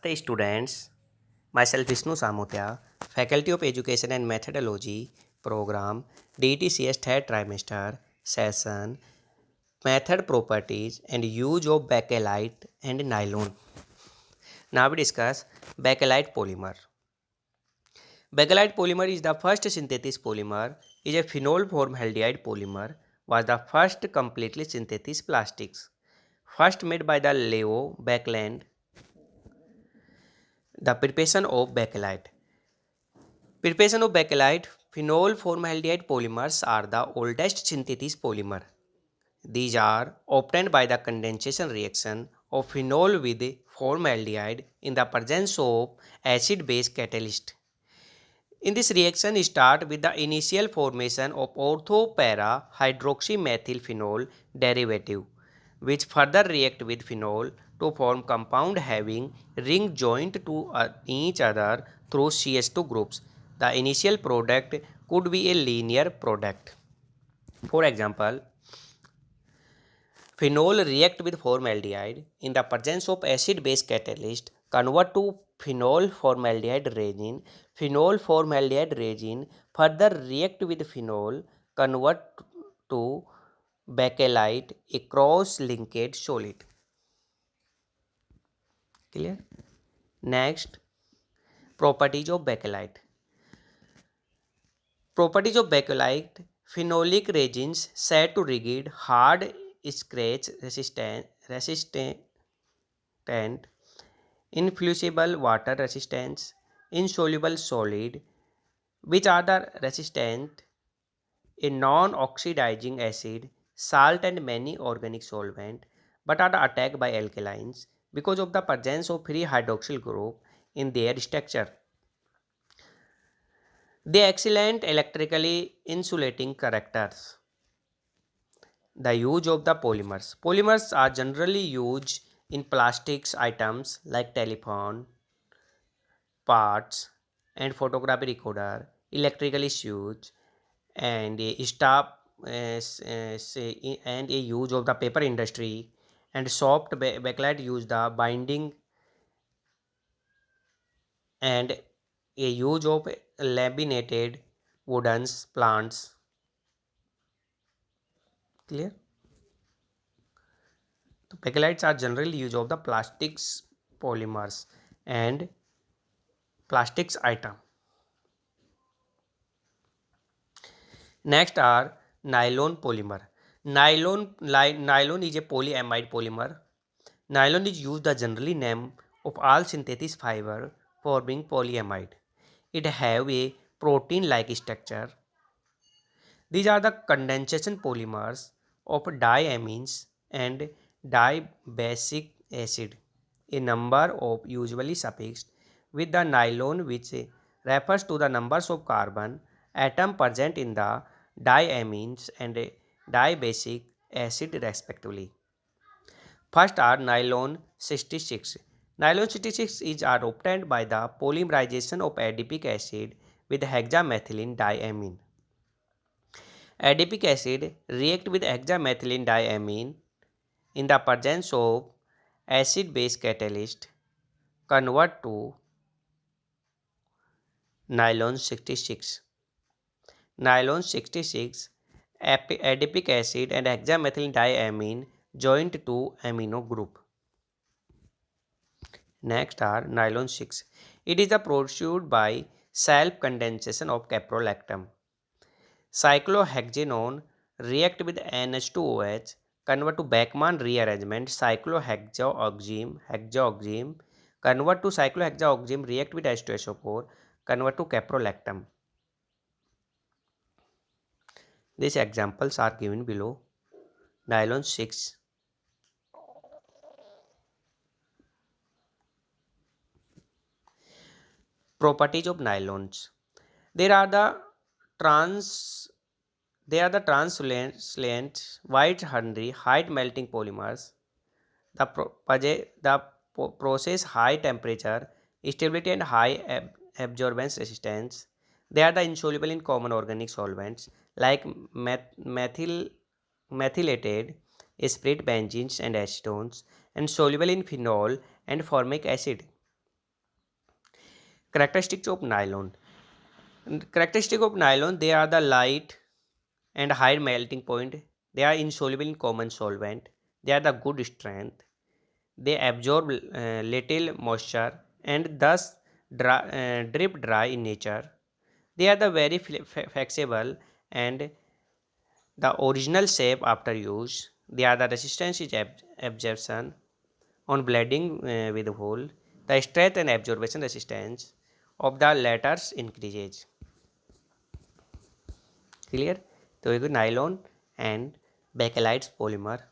The students, myself Vishnu Samotia, Faculty of Education and Methodology, Program, DTCS third trimester, session, Method properties and use of bakelite and nylon. Now we discuss bakelite polymer. Bakelite polymer is the first synthetic polymer, is a phenol formaldehyde polymer, was the first completely synthetic plastics. First made by the Leo Baekeland. The preparation of bakelite. Preparation of bakelite, phenol formaldehyde polymers are the oldest synthetic polymer. These are obtained by the condensation reaction of phenol with formaldehyde in the presence of acid-base catalyst. In this reaction start with the initial formation of ortho-para hydroxymethylphenol derivative, which further react with phenol to form compound having ring joined to each other through CH2 groups. The initial product could be a linear product. For example, phenol react with formaldehyde in the presence of acid-base catalyst, convert to phenol formaldehyde resin. Phenol formaldehyde resin further react with phenol, convert to bakelite, a cross-linked solid. Clear? Next, properties of bakelite. Properties of bakelite: phenolic resins set to rigid, hard, scratch resistant, influxible water resistance, insoluble solid, which are the resistant, a non-oxidizing acid, salt and many organic solvent, but are attacked by alkalines because of the presence of free hydroxyl group in their structure. They excellent electrically insulating characters. The use of the polymers. Polymers are generally used in plastics items like telephone, parts, and photography recorder, electrical issues, and a staff and a use of the paper industry, and soft backlight use the binding, and a use of laminated wooden plants. Clear? The backlights are generally used of the plastics polymers and plastics item. Next are nylon polymer. Nylon is a polyamide polymer. Nylon is used the generally name of all synthetic fiber forming polyamide. It have a protein-like structure. These are the condensation polymers of diamines and dibasic acid. A number of usually suffixed with the nylon, which refers to the numbers of carbon atom present in the diamines and dibasic acid respectively. First are nylon 66. Nylon 66 is are obtained by the polymerization of adipic acid with hexamethylene diamine. Adipic acid react with hexamethylene diamine in the presence of acid-base catalyst, convert to nylon 66. Nylon 66, adipic acid and hexamethylene diamine joined to amino group. Next are nylon 6. It is produced by self-condensation of caprolactam. Cyclohexanone react with NH2OH, convert to Bachmann rearrangement, hexaoxime, convert to cyclohexaoxime, react with H2SO4, convert to caprolactam. These examples are given below. Nylon 6. Properties of nylons. There are the trans translucent white Henry height melting polymers. The process high temperature, stability and high absorbance resistance. They are the insoluble in common organic solvents like methylated spirit, benzenes and acetones, and soluble in phenol and formic acid. Characteristics of nylon. Characteristic of nylon, they are the light and high melting point. They are insoluble in common solvent. They are the good strength. They absorb little moisture and thus drip dry in nature. They are the very flexible and the original shape after use. They are the resistance is absorption on bleeding with wool. The strength and absorption resistance of the latter increases. Clear? तो ये nylon and बेकेलाइट्स polymer